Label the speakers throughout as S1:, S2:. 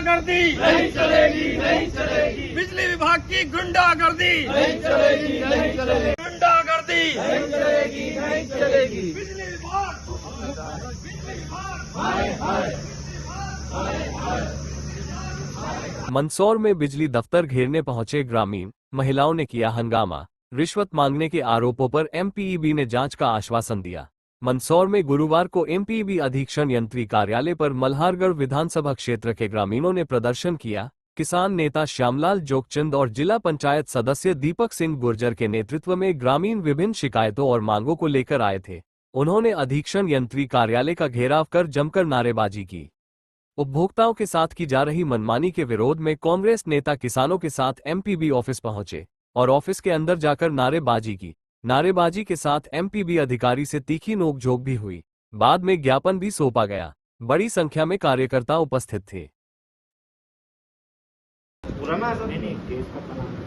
S1: गुंडागर्दी नहीं चलेगी, नहीं चलेगी। बिजली विभाग की गुंडागर्दी नहीं चलेगी, नहीं चलेगी। गुंडागर्दी नहीं चलेगी, नहीं चलेगी। बिजली विभाग, हाय हाय।
S2: मंदसौर में बिजली दफ्तर घेरने पहुंचे ग्रामीण महिलाओं ने किया हंगामा। रिश्वत मांगने के आरोपों पर एमपीईबी ने जांच का आश्वासन दिया। मंदसौर में गुरुवार को एमपीईबी अधीक्षण यंत्री कार्यालय पर मल्हारगढ़ विधानसभा क्षेत्र के ग्रामीणों ने प्रदर्शन किया। किसान नेता श्यामलाल जोगचंद और जिला पंचायत सदस्य दीपक सिंह गुर्जर के नेतृत्व में ग्रामीण विभिन्न शिकायतों और मांगों को लेकर आए थे। उन्होंने अधीक्षण यंत्री कार्यालय का घेराव कर जमकर नारेबाजी की। उपभोक्ताओं के साथ की जा रही मनमानी के विरोध में कांग्रेस नेता किसानों के साथ एमपीबी ऑफिस पहुंचे और ऑफिस के अंदर जाकर नारेबाजी की। नारेबाजी के साथ एमपीबी अधिकारी से तीखी नोकझोंक भी हुई। बाद में ज्ञापन भी सौंपा गया। बड़ी संख्या में कार्यकर्ता उपस्थित थे।
S3: पुराना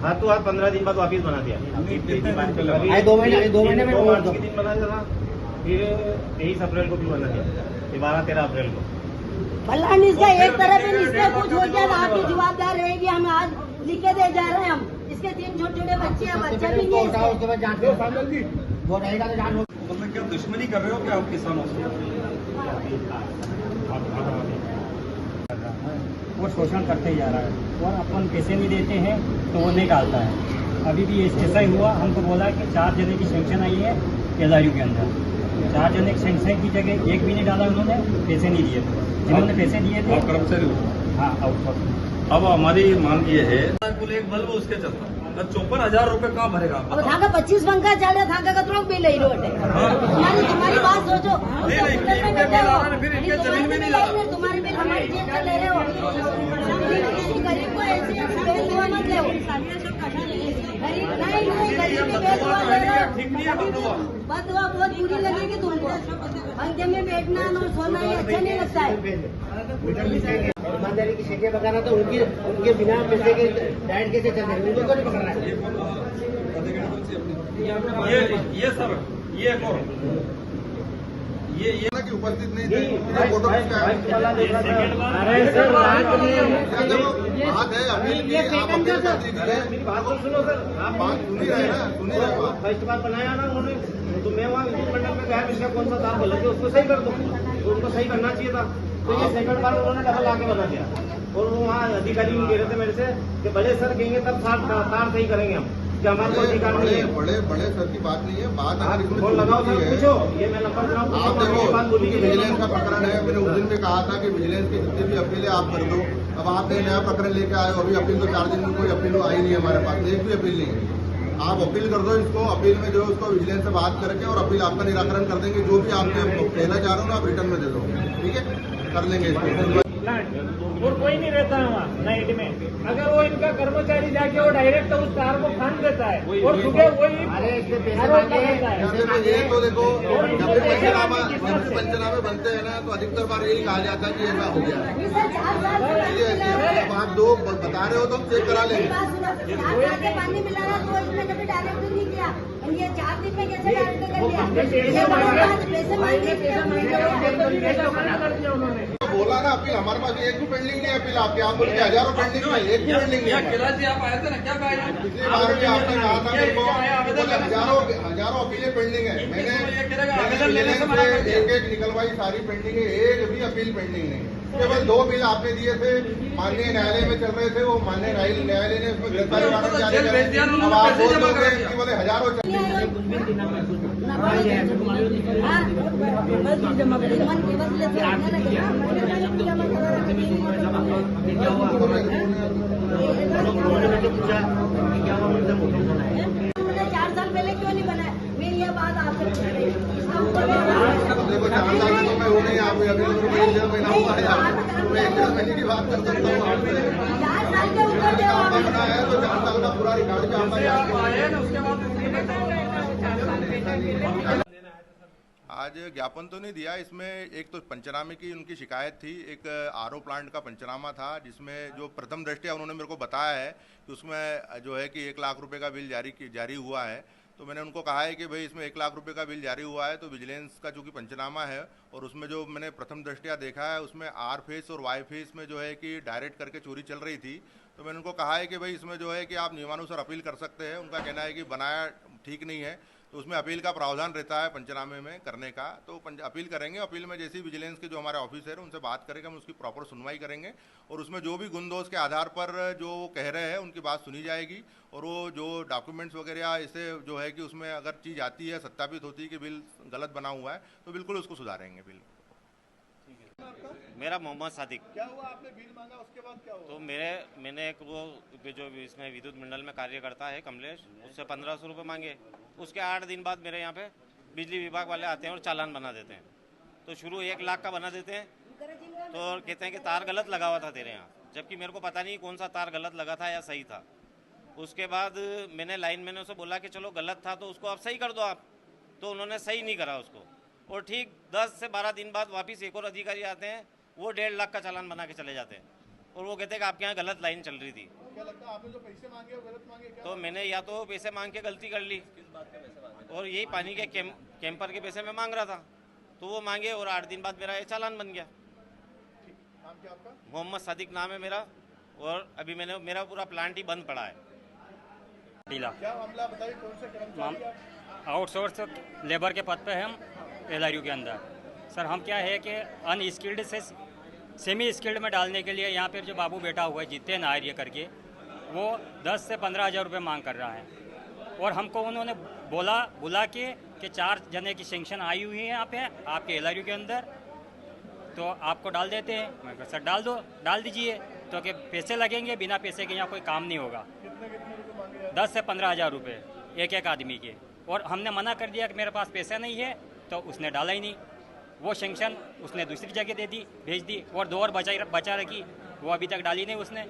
S3: हाँ तो आज 15 दिन बाद वापिस बना दिया।
S4: 2 महीने में
S3: दिन बना था, फिर 23 अप्रैल को भी बना दिया, 12-13 अप्रैल को।
S5: भला इसका एक तरफ है, इसका कुछ हो गया आपकी जवाबदार रहेगी। हम आज लिख के दे जा रहे हैं। हम इसके 3 छोटे-छोटे बच्चे हैं, बच्चा भी नहीं है।
S4: उसके बाद जांच वो रहेगा तो जांच।
S1: मतलब क्या दुश्मनी कर रहे हो क्या आप किसानों से?
S6: वो शोषण करते ही जा रहा है और अपन पैसे नहीं देते हैं तो वो निकालता है। अभी भी ऐसा ही हुआ। हमको बोला कि 4 जने की सैंक्शन आई है केदारियों के अंदर। 4 जने की सैंक्शन की जगह 1 भी नहीं डाला उन्होंने, पैसे नहीं दिए थे। जिन्होंने पैसे दिए थे
S1: कर्मचारी।
S6: हाँ आउटसोर्स।
S1: अब हमारी मांग ये है कुल एक बल्ब उसके चलता 54,000 रुपए कहाँ भरेगा?
S5: अब धागा 25 पंखा चल रहा, धागा का तुरंत बिल ही रोड है। तुम्हारी बात सोचो।
S1: फिर इनके जमीन में नहीं जा रहा।
S5: तुम्हारी बिल हमारी जेब से ले रहे हो। किसी गरीब को ऐसे बेल दुआ मत ले। गरीब नहीं, गरीब की बेल दुआ ले रहे हो।
S1: ठीक नहीं है बदुआ।
S5: बदुआ बहुत बुरी लगेगी तुमको। पंखे में बैठना और सोना ये अच्छा नहीं लगता है।
S4: ईमानदारी की शेखें पकाना तो उनके बिना पैसे के डाइट कैसे चल रहे हैं, उनको नहीं पकड़ना है।
S1: ये सर ये कौन ये
S7: की उपस्थित नहीं थे, फोटो खींचा है।
S3: अरे सर बात
S7: है अपील की, आप अपील कर दीजिए।
S3: मेरी बात तो सुनो सर। आप
S7: बात सुन ही रहे ना, सुन ही रहे बात।
S3: फर्स्ट बार बनाया ना उन्होंने, तो मैं वहाँ विद्युत मंडल में गया, इसका कौन सा दाम गलत है उसको सही कर दो। तो उनको सही करना चाहिए था। तो ये सेकंड बार उन्होंने डबल आके बना दिया। और वो वहाँ अधिकारी कह रहे थे मेरे से कि बड़े सर कहेंगे तब तार सही करेंगे हम, कि हमारे को अधिकार नहीं है।
S7: बड़े सर की बात नहीं है, बात
S3: फोन लगाओ सर, पूछो। ये मैं नंबर
S7: आप देखो विजिलेंस का प्रकरण है। मैंने उस दिन भी कहा था कि विजिलेंस की जितनी भी अपील है आप कर दो। अब आपने नया प्रकरण लेके आए हो, अभी अपील तो 4 दिन में कोई अपील आई नहीं हमारे पास, एक भी अपील नहीं है। आप अपील कर दो इसको। अपील में जो है उसको विजिलेंस से बात करके और अपील आपका निराकरण कर देंगे। जो भी आप कहना चाह रहे हो ना आप रिटर्न में दे दो, ठीक है, कर लेंगे इसको।
S6: और कोई नहीं रहता है वहाँ नाइट में। अगर वो इनका कर्मचारी जाके वो डायरेक्ट उस कार को फान देता है और सुबह वही
S7: ये तो देखो जब भी पंचनामे बनते हैं ना तो अधिकतर बार यही कहा जाता है कि ऐसा हो गया। अब आप 2 बता रहे हो तो चेक करा लेंगे।
S5: पानी मिला रहा तो इसमें कभी डायरेक्ट नहीं किया। ये 4 दिन में कैसे डायरेक्ट कर दिया?
S7: बोला ना अपील हमारे पास एक भी पेंडिंग नहीं है। अपील आपके आप बोलिए हजारों पेंडिंग में, एक भी पेंडिंग नहीं है।
S1: किला जी आप आए थे ना, क्या कहा?
S7: पिछली बार भी आपने कहा था मेरे को हजारों अपीलें पेंडिंग है। मैंने एक निकलवाई, सारी पेंडिंग है, एक भी अपील पेंडिंग नहीं। केवल 2 बिल आपने दिए थे, माननीय न्यायालय में चल रहे थे, वो माननीय न्यायालय ने उसमें गिरफ्तारी वारंट जारी किया। अब आप बोलते कि बोले हजारों
S5: मुझे 4 साल पहले क्यों नहीं बनाया? मेरी ये बात आपसे
S7: देखो 4 साल में तो मैं हो गई। आप अभी 1 महीना हुआ है, मैं 1 महीने की बात कर सकता हूँ आपसे।
S5: 4 साल के ऊपर
S7: बनना है तो 4 साल का पूरा रिकॉर्ड भी आज ज्ञापन तो नहीं दिया। इसमें एक तो पंचनामे की उनकी शिकायत थी, एक आरओ प्लांट का पंचनामा था, जिसमें जो प्रथम दृष्टया उन्होंने मेरे को बताया है कि उसमें जो है कि 1 लाख रुपए का बिल जारी हुआ है। तो मैंने उनको कहा है कि भाई इसमें 1 लाख रुपए का बिल जारी हुआ है, तो विजिलेंस का चूँकि पंचनामा है और उसमें जो मैंने प्रथम दृष्टया देखा है उसमें आर फेस और वाई फेस में जो है कि डायरेक्ट करके चोरी चल रही थी। तो मैंने उनको कहा है कि भाई इसमें जो है कि आप नियमानुसार अपील कर सकते हैं। उनका कहना है कि बनाया ठीक नहीं है, तो उसमें अपील का प्रावधान रहता है पंचनामे में करने का। तो अपील करेंगे, अपील में जैसी विजिलेंस के जो हमारे ऑफिसर हैं उनसे बात करेंगे, हम उसकी प्रॉपर सुनवाई करेंगे और उसमें जो भी गुण दोष के आधार पर जो वो कह रहे हैं उनकी बात सुनी जाएगी और वो जो डॉक्यूमेंट्स वगैरह ऐसे जो है कि उसमें अगर चीज़ आती है, सत्यापित होती है कि बिल गलत बना हुआ है, तो बिल्कुल उसको सुधारेंगे बिल।
S3: मेरा मोहम्मद सादिक।
S7: क्या हुआ, आपने बिल मांगा, उसके बाद क्या हुआ?
S3: तो मैंने एक वो जो इसमें विद्युत मंडल में कार्य करता है कमलेश, उससे 1500 रुपये मांगे। उसके 8 दिन बाद मेरे यहाँ पे बिजली विभाग वाले आते हैं और चालान बना देते हैं। तो शुरू 1 लाख का बना देते हैं, तो कहते हैं कि तार गलत लगा हुआ था तेरे यहाँ, जबकि मेरे को पता नहीं कौन सा तार गलत लगा था या सही था। उसके बाद मैंने लाइनमैन से बोला कि चलो गलत था तो उसको आप सही कर दो आप, तो उन्होंने सही नहीं करा उसको। और ठीक 10 से 12 दिन बाद वापस एक और अधिकारी आते हैं, वो 1.5 लाख का चालान बना के चले जाते हैं और वो कहते हैं कि आपके यहाँ गलत लाइन चल रही थी।
S7: क्या लगता है आपने जो पैसे मांगे वो गलत मांगे क्या?
S3: तो मैंने या तो पैसे मांग के गलती कर ली और यही पानी के कैंपर के पैसे मैं मांग रहा था, तो वो मांगे और 8 दिन बाद मेरा ये चालान बन गया।
S7: नाम क्या आपका?
S3: मोहम्मद सादिक नाम है मेरा और अभी मेरा पूरा प्लांट ही बंद पड़ा है।
S6: ढीला
S7: क्या मामला बताइए, कौन से कर्मचारी आप?
S6: आउटसोर्स लेबर के पद पे है हम LRU के अंदर। सर हम क्या है कि अनस्किल्ड से सेमी स्किल्ड में डालने के लिए यहाँ पर जो बाबू बैठा हुआ है जितेन आर्य करके, वो 10 से 15 हज़ार रुपये मांग कर रहा है और हमको उन्होंने बुला के कि 4 जने की सेंक्शन आई हुई है यहाँ पे आपके LRU के अंदर, तो आपको डाल देते हैं। मैं कहा सर डाल दीजिए, तो कि पैसे लगेंगे, बिना पैसे के यहाँ कोई काम नहीं होगा। 10 से 15 हज़ार रुपये एक आदमी के, और हमने मना कर दिया कि मेरे पास पैसा नहीं है, तो उसने डाला ही नहीं। वो सेंक्शन उसने दूसरी जगह भेज दी और 2 और बचा रखी, वो अभी तक डाली नहीं उसने।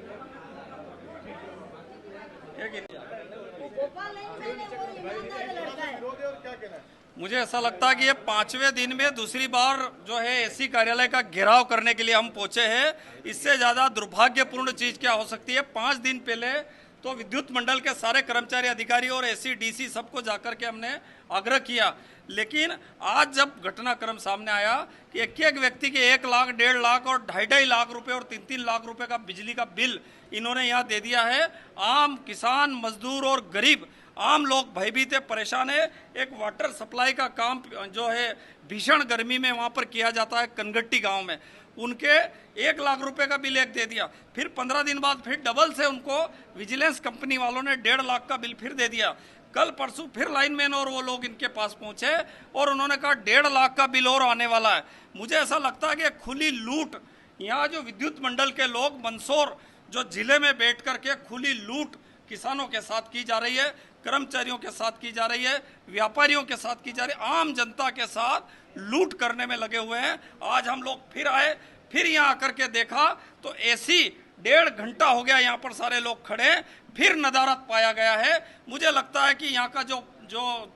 S1: मुझे ऐसा लगता है कि ये 5वें दिन में दूसरी बार जो है एसी कार्यालय का घेराव करने के लिए हम पहुंचे हैं। इससे ज़्यादा दुर्भाग्यपूर्ण चीज़ क्या हो सकती है। 5 दिन पहले तो विद्युत मंडल के सारे कर्मचारी, अधिकारी और एसी डीसी सबको जाकर के हमने आग्रह किया, लेकिन आज जब घटनाक्रम सामने आया कि एक व्यक्ति के 1 लाख, 1.5 लाख और 2.5 लाख रुपए और 3-3 लाख रुपए का बिजली का बिल इन्होंने यहाँ दे दिया है। आम किसान, मजदूर और गरीब आम लोग भयभीत है, परेशान है। एक वाटर सप्लाई का काम जो है भीषण गर्मी में वहाँ पर किया जाता है कनगट्टी गांव में, उनके 1 लाख रुपए का बिल एक दे दिया। फिर 15 दिन बाद फिर डबल से उनको विजिलेंस कंपनी वालों ने 1.5 लाख का बिल फिर दे दिया। कल परसों फिर लाइनमैन और वो लोग इनके पास पहुंचे और उन्होंने कहा 1.5 लाख का बिल और आने वाला है। मुझे ऐसा लगता है कि खुली लूट, यहाँ जो विद्युत मंडल के लोग मंदसौर जो जिले में बैठ करके खुली लूट किसानों के साथ की जा रही है, कर्मचारियों के साथ की जा रही है, व्यापारियों के साथ की जा रही है, आम जनता के साथ लूट करने में लगे हुए हैं। आज हम लोग फिर आए, फिर यहाँ आकर के देखा तो ऐसी 1.5 घंटा हो गया यहाँ पर सारे लोग खड़े, फिर नदारत पाया गया है। मुझे लगता है कि यहाँ का जो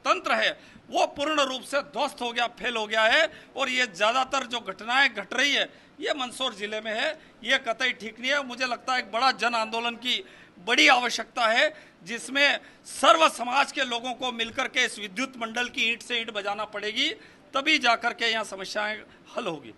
S1: तंत्र है वो पूर्ण रूप से ध्वस्त हो गया, फेल हो गया है और ये ज़्यादातर जो घटनाएं घट रही है ये मंदसौर जिले में है। ये कतई ठीक नहीं है। मुझे लगता है एक बड़ा जन आंदोलन की बड़ी आवश्यकता है, जिसमें सर्व समाज के लोगों को मिलकर के इस विद्युत मंडल की ईंट से ईंट बजाना पड़ेगी, तभी जाकर के यहाँ समस्याएं हल होगी।